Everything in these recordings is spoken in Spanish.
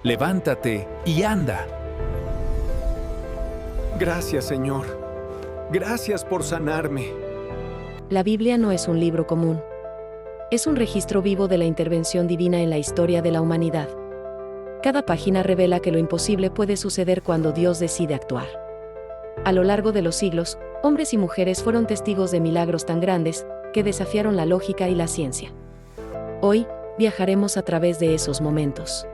Levántate y anda. Gracias, Señor. Gracias por sanarme. La Biblia no es un libro común. Es un registro vivo de la intervención divina en la historia de la humanidad. Cada página revela que lo imposible puede suceder cuando Dios decide actuar. A lo largo de los siglos, hombres y mujeres fueron testigos de milagros tan grandes que desafiaron la lógica y la ciencia. Hoy, viajaremos a través de esos momentos.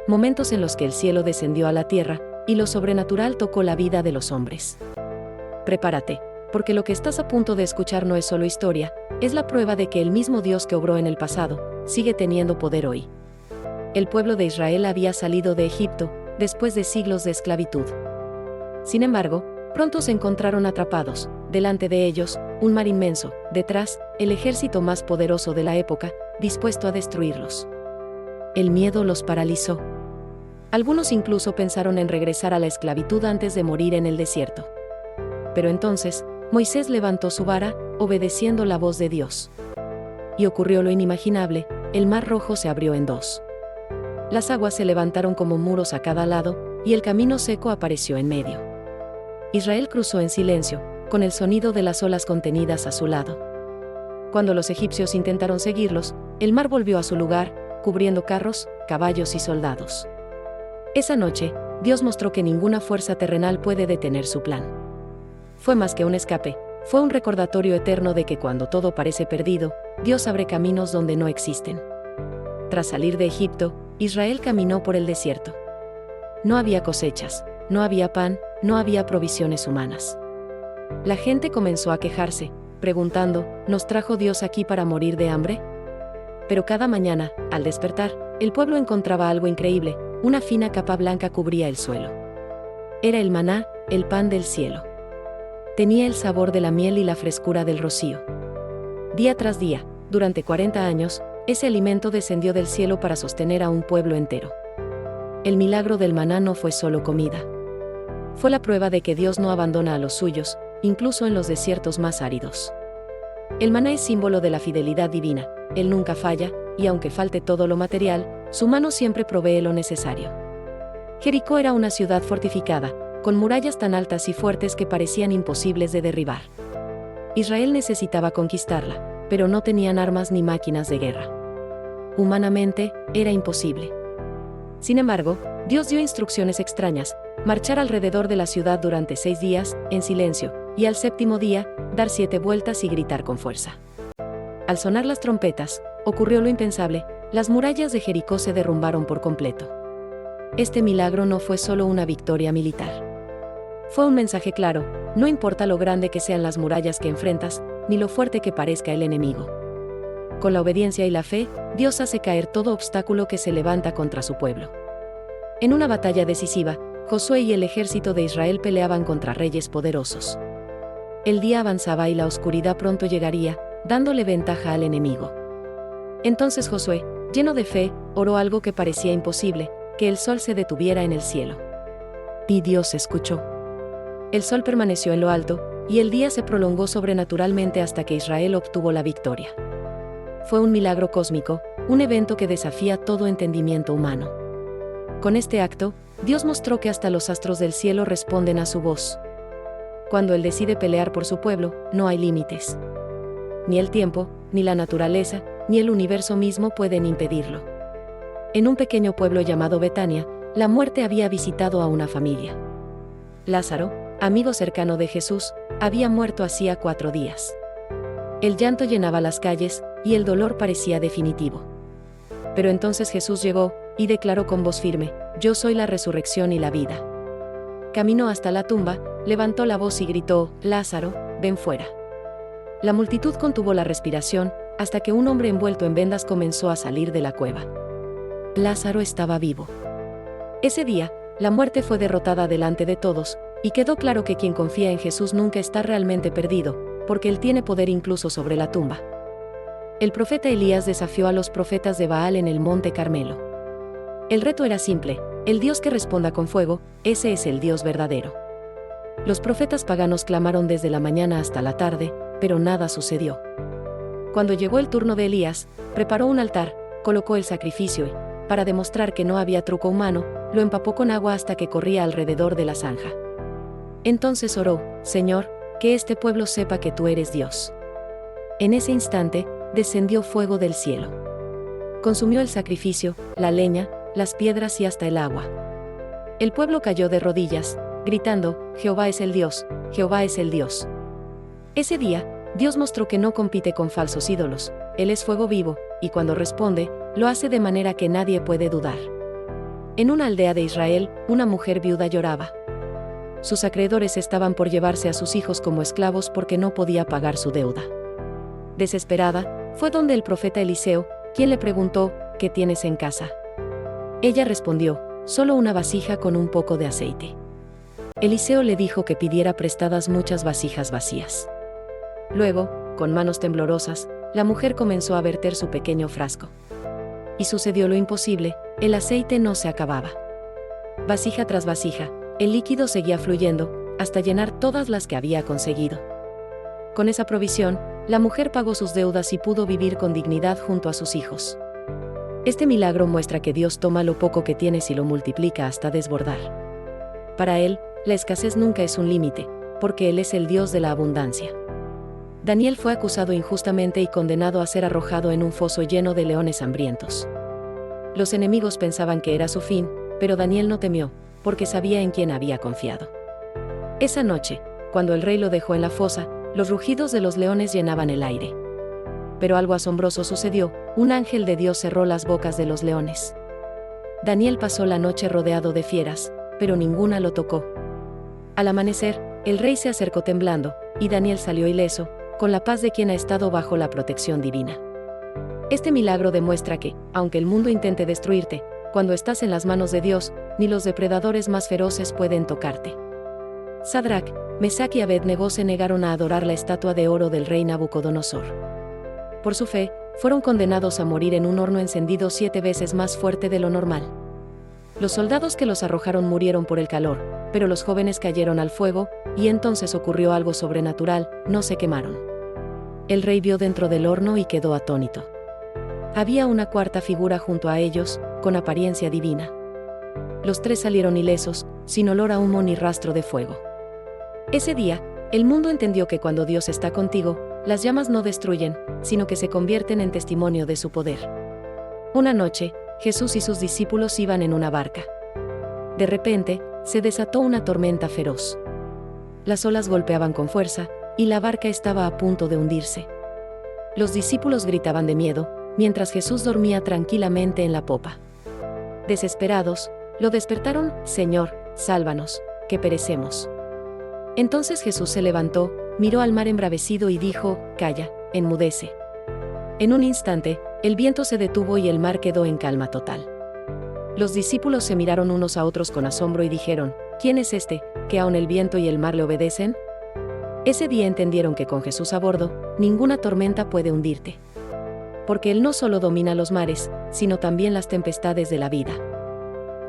Momentos en los que el cielo descendió a la tierra y lo sobrenatural tocó la vida de los hombres. Prepárate, porque lo que estás a punto de escuchar no es solo historia, es la prueba de que el mismo Dios que obró en el pasado, sigue teniendo poder hoy. El pueblo de Israel había salido de Egipto, después de siglos de esclavitud. Sin embargo, pronto se encontraron atrapados, delante de ellos, un mar inmenso, detrás, el ejército más poderoso de la época, dispuesto a destruirlos. El miedo los paralizó. Algunos incluso pensaron en regresar a la esclavitud antes de morir en el desierto. Pero entonces, Moisés levantó su vara, obedeciendo la voz de Dios. Y ocurrió lo inimaginable, el mar Rojo se abrió en dos. Las aguas se levantaron como muros a cada lado, y el camino seco apareció en medio. Israel cruzó en silencio, con el sonido de las olas contenidas a su lado. Cuando los egipcios intentaron seguirlos, el mar volvió a su lugar, cubriendo carros, caballos y soldados. Esa noche, Dios mostró que ninguna fuerza terrenal puede detener su plan. Fue más que un escape, fue un recordatorio eterno de que cuando todo parece perdido, Dios abre caminos donde no existen. Tras salir de Egipto, Israel caminó por el desierto. No había cosechas, no había pan, no había provisiones humanas. La gente comenzó a quejarse, preguntando, ¿nos trajo Dios aquí para morir de hambre? Pero cada mañana, al despertar, el pueblo encontraba algo increíble, una fina capa blanca cubría el suelo. Era el maná, el pan del cielo. Tenía el sabor de la miel y la frescura del rocío. Día tras día, durante 40 años, ese alimento descendió del cielo para sostener a un pueblo entero. El milagro del maná no fue solo comida. Fue la prueba de que Dios no abandona a los suyos, incluso en los desiertos más áridos. El maná es símbolo de la fidelidad divina, Él nunca falla, y aunque falte todo lo material, su mano siempre provee lo necesario. Jericó era una ciudad fortificada, con murallas tan altas y fuertes que parecían imposibles de derribar. Israel necesitaba conquistarla, pero no tenían armas ni máquinas de guerra. Humanamente, era imposible. Sin embargo, Dios dio instrucciones extrañas: marchar alrededor de la ciudad durante 6 días, en silencio, y al 7º día, dar 7 vueltas y gritar con fuerza. Al sonar las trompetas, ocurrió lo impensable: las murallas de Jericó se derrumbaron por completo. Este milagro no fue solo una victoria militar. Fue un mensaje claro: no importa lo grande que sean las murallas que enfrentas, ni lo fuerte que parezca el enemigo. Con la obediencia y la fe, Dios hace caer todo obstáculo que se levanta contra su pueblo. En una batalla decisiva, Josué y el ejército de Israel peleaban contra reyes poderosos. El día avanzaba y la oscuridad pronto llegaría, dándole ventaja al enemigo. Entonces Josué, lleno de fe, oró algo que parecía imposible: que el sol se detuviera en el cielo. Y Dios escuchó. El sol permaneció en lo alto, y el día se prolongó sobrenaturalmente hasta que Israel obtuvo la victoria. Fue un milagro cósmico, un evento que desafía todo entendimiento humano. Con este acto, Dios mostró que hasta los astros del cielo responden a su voz. Cuando Él decide pelear por su pueblo, no hay límites. Ni el tiempo, ni la naturaleza, ni el universo mismo pueden impedirlo. En un pequeño pueblo llamado Betania, la muerte había visitado a una familia. Lázaro, amigo cercano de Jesús, había muerto hacía 4 días. El llanto llenaba las calles, y el dolor parecía definitivo. Pero entonces Jesús llegó, y declaró con voz firme: «Yo soy la resurrección y la vida». Caminó hasta la tumba, levantó la voz y gritó: «Lázaro, ven fuera». La multitud contuvo la respiración, hasta que un hombre envuelto en vendas comenzó a salir de la cueva. Lázaro estaba vivo. Ese día, la muerte fue derrotada delante de todos, y quedó claro que quien confía en Jesús nunca está realmente perdido, porque Él tiene poder incluso sobre la tumba. El profeta Elías desafió a los profetas de Baal en el monte Carmelo. El reto era simple: el Dios que responda con fuego, ese es el Dios verdadero. Los profetas paganos clamaron desde la mañana hasta la tarde, pero nada sucedió. Cuando llegó el turno de Elías, preparó un altar, colocó el sacrificio para demostrar que no había truco humano, lo empapó con agua hasta que corría alrededor de la zanja. Entonces oró: Señor, que este pueblo sepa que tú eres Dios. En ese instante, descendió fuego del cielo. Consumió el sacrificio, la leña, las piedras y hasta el agua. El pueblo cayó de rodillas, gritando: Jehová es el Dios, Jehová es el Dios. Ese día, Dios mostró que no compite con falsos ídolos, Él es fuego vivo, y cuando responde, lo hace de manera que nadie puede dudar. En una aldea de Israel, una mujer viuda lloraba. Sus acreedores estaban por llevarse a sus hijos como esclavos porque no podía pagar su deuda. Desesperada, fue donde el profeta Eliseo, quien le preguntó: ¿qué tienes en casa? Ella respondió: solo una vasija con un poco de aceite. Eliseo le dijo que pidiera prestadas muchas vasijas vacías. Luego, con manos temblorosas, la mujer comenzó a verter su pequeño frasco. Y sucedió lo imposible: el aceite no se acababa. Vasija tras vasija, el líquido seguía fluyendo, hasta llenar todas las que había conseguido. Con esa provisión, la mujer pagó sus deudas y pudo vivir con dignidad junto a sus hijos. Este milagro muestra que Dios toma lo poco que tienes y lo multiplica hasta desbordar. Para Él, la escasez nunca es un límite, porque Él es el Dios de la abundancia. Daniel fue acusado injustamente y condenado a ser arrojado en un foso lleno de leones hambrientos. Los enemigos pensaban que era su fin, pero Daniel no temió, porque sabía en quién había confiado. Esa noche, cuando el rey lo dejó en la fosa, los rugidos de los leones llenaban el aire. Pero algo asombroso sucedió: un ángel de Dios cerró las bocas de los leones. Daniel pasó la noche rodeado de fieras, pero ninguna lo tocó. Al amanecer, el rey se acercó temblando, y Daniel salió ileso, con la paz de quien ha estado bajo la protección divina. Este milagro demuestra que, aunque el mundo intente destruirte, cuando estás en las manos de Dios, ni los depredadores más feroces pueden tocarte. Sadrac, Mesac y Abed-Negó se negaron a adorar la estatua de oro del rey Nabucodonosor. Por su fe, fueron condenados a morir en un horno encendido 7 veces más fuerte de lo normal. Los soldados que los arrojaron murieron por el calor, pero los jóvenes cayeron al fuego, y entonces ocurrió algo sobrenatural: no se quemaron. El rey vio dentro del horno y quedó atónito. Había una cuarta figura junto a ellos, con apariencia divina. Los 3 salieron ilesos, sin olor a humo ni rastro de fuego. Ese día, el mundo entendió que cuando Dios está contigo, las llamas no destruyen, sino que se convierten en testimonio de su poder. Una noche, Jesús y sus discípulos iban en una barca. De repente, se desató una tormenta feroz. Las olas golpeaban con fuerza, y la barca estaba a punto de hundirse. Los discípulos gritaban de miedo, mientras Jesús dormía tranquilamente en la popa. Desesperados, lo despertaron: Señor, sálvanos, que perecemos. Entonces Jesús se levantó, miró al mar embravecido y dijo: calla, enmudece. En un instante, el viento se detuvo y el mar quedó en calma total. Los discípulos se miraron unos a otros con asombro y dijeron: ¿quién es este, que aun el viento y el mar le obedecen? Ese día entendieron que con Jesús a bordo, ninguna tormenta puede hundirte. Porque Él no solo domina los mares, sino también las tempestades de la vida.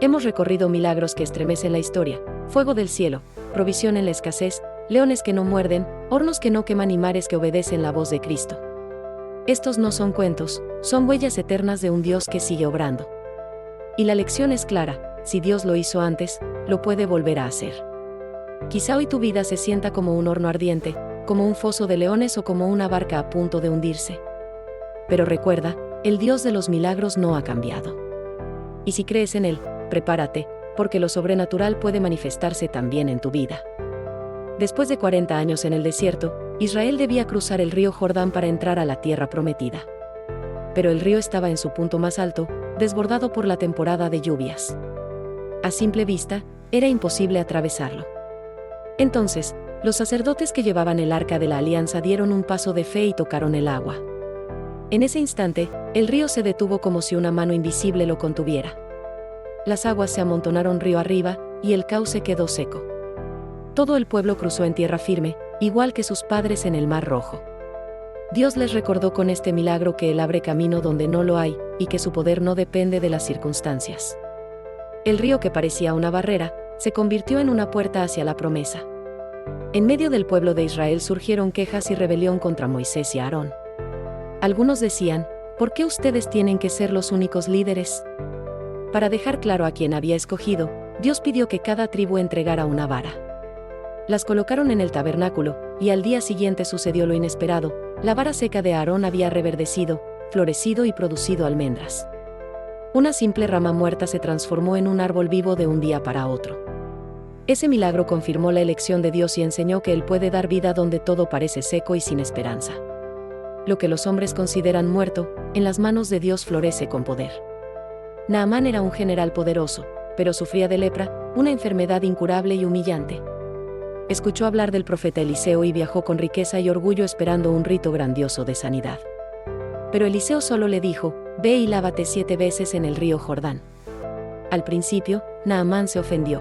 Hemos recorrido milagros que estremecen la historia: fuego del cielo, provisión en la escasez, leones que no muerden, hornos que no queman y mares que obedecen la voz de Cristo. Estos no son cuentos, son huellas eternas de un Dios que sigue obrando. Y la lección es clara: si Dios lo hizo antes, lo puede volver a hacer. Quizá hoy tu vida se sienta como un horno ardiente, como un foso de leones o como una barca a punto de hundirse. Pero recuerda, el Dios de los milagros no ha cambiado. Y si crees en Él, prepárate, porque lo sobrenatural puede manifestarse también en tu vida. Después de 40 años en el desierto, Israel debía cruzar el río Jordán para entrar a la tierra prometida. Pero el río estaba en su punto más alto, desbordado por la temporada de lluvias. A simple vista, era imposible atravesarlo. Entonces, los sacerdotes que llevaban el arca de la alianza dieron un paso de fe y tocaron el agua. En ese instante, el río se detuvo como si una mano invisible lo contuviera. Las aguas se amontonaron río arriba, y el cauce quedó seco. Todo el pueblo cruzó en tierra firme, igual que sus padres en el Mar Rojo. Dios les recordó con este milagro que Él abre camino donde no lo hay, y que su poder no depende de las circunstancias. El río que parecía una barrera, se convirtió en una puerta hacia la promesa. En medio del pueblo de Israel surgieron quejas y rebelión contra Moisés y Aarón. Algunos decían: ¿por qué ustedes tienen que ser los únicos líderes? Para dejar claro a quién había escogido, Dios pidió que cada tribu entregara una vara. Las colocaron en el tabernáculo, y al día siguiente sucedió lo inesperado: la vara seca de Aarón había reverdecido, florecido y producido almendras. Una simple rama muerta se transformó en un árbol vivo de un día para otro. Ese milagro confirmó la elección de Dios y enseñó que Él puede dar vida donde todo parece seco y sin esperanza. Lo que los hombres consideran muerto, en las manos de Dios florece con poder. Naamán era un general poderoso, pero sufría de lepra, una enfermedad incurable y humillante. Escuchó hablar del profeta Eliseo y viajó con riqueza y orgullo esperando un rito grandioso de sanidad. Pero Eliseo solo le dijo: «Ve y lávate 7 veces en el río Jordán». Al principio, Naamán se ofendió.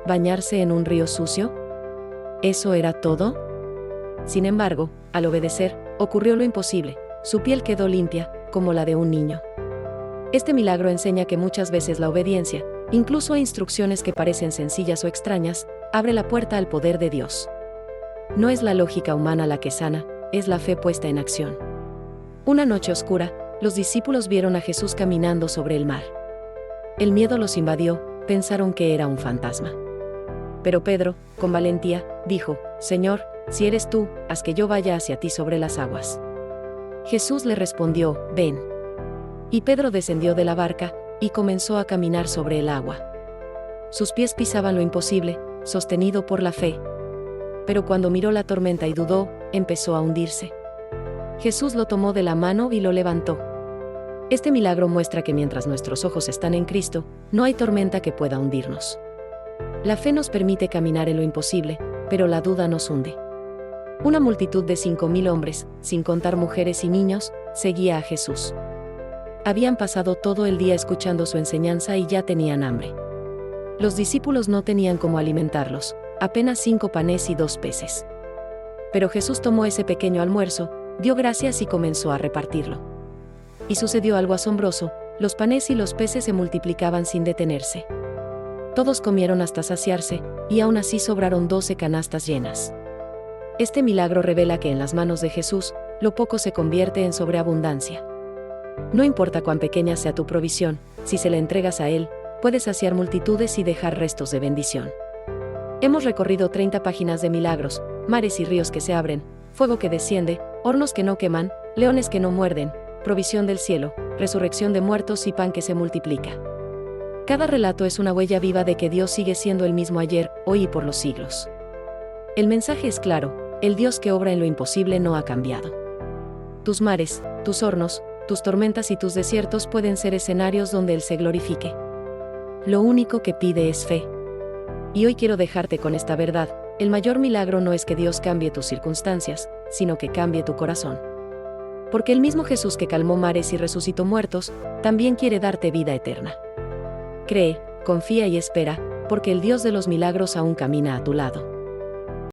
¿Bañarse en un río sucio? ¿Eso era todo? Sin embargo, al obedecer, ocurrió lo imposible: su piel quedó limpia, como la de un niño. Este milagro enseña que muchas veces la obediencia, incluso a instrucciones que parecen sencillas o extrañas, abre la puerta al poder de Dios. No es la lógica humana la que sana, es la fe puesta en acción. Una noche oscura, los discípulos vieron a Jesús caminando sobre el mar. El miedo los invadió, pensaron que era un fantasma. Pero Pedro, con valentía, dijo: «Señor, si eres tú, haz que yo vaya hacia ti sobre las aguas». Jesús le respondió: «Ven». Y Pedro descendió de la barca, y comenzó a caminar sobre el agua. Sus pies pisaban lo imposible, sostenido por la fe. Pero cuando miró la tormenta y dudó, empezó a hundirse. Jesús lo tomó de la mano y lo levantó. Este milagro muestra que mientras nuestros ojos están en Cristo, no hay tormenta que pueda hundirnos. La fe nos permite caminar en lo imposible, pero la duda nos hunde. Una multitud de 5.000 hombres, sin contar mujeres y niños, seguía a Jesús. Habían pasado todo el día escuchando su enseñanza y ya tenían hambre. Los discípulos no tenían cómo alimentarlos, apenas 5 panes y 2 peces. Pero Jesús tomó ese pequeño almuerzo, dio gracias y comenzó a repartirlo. Y sucedió algo asombroso: los panes y los peces se multiplicaban sin detenerse. Todos comieron hasta saciarse, y aún así sobraron 12 canastas llenas. Este milagro revela que en las manos de Jesús, lo poco se convierte en sobreabundancia. No importa cuán pequeña sea tu provisión, si se la entregas a Él, puedes saciar multitudes y dejar restos de bendición. Hemos recorrido 30 páginas de milagros, mares y ríos que se abren, fuego que desciende, hornos que no queman, leones que no muerden, provisión del cielo, resurrección de muertos y pan que se multiplica. Cada relato es una huella viva de que Dios sigue siendo el mismo ayer, hoy y por los siglos. El mensaje es claro: el Dios que obra en lo imposible no ha cambiado. Tus mares, tus hornos, tus tormentas y tus desiertos pueden ser escenarios donde Él se glorifique. Lo único que pide es fe. Y hoy quiero dejarte con esta verdad: el mayor milagro no es que Dios cambie tus circunstancias, sino que cambie tu corazón. Porque el mismo Jesús que calmó mares y resucitó muertos, también quiere darte vida eterna. Cree, confía y espera, porque el Dios de los milagros aún camina a tu lado.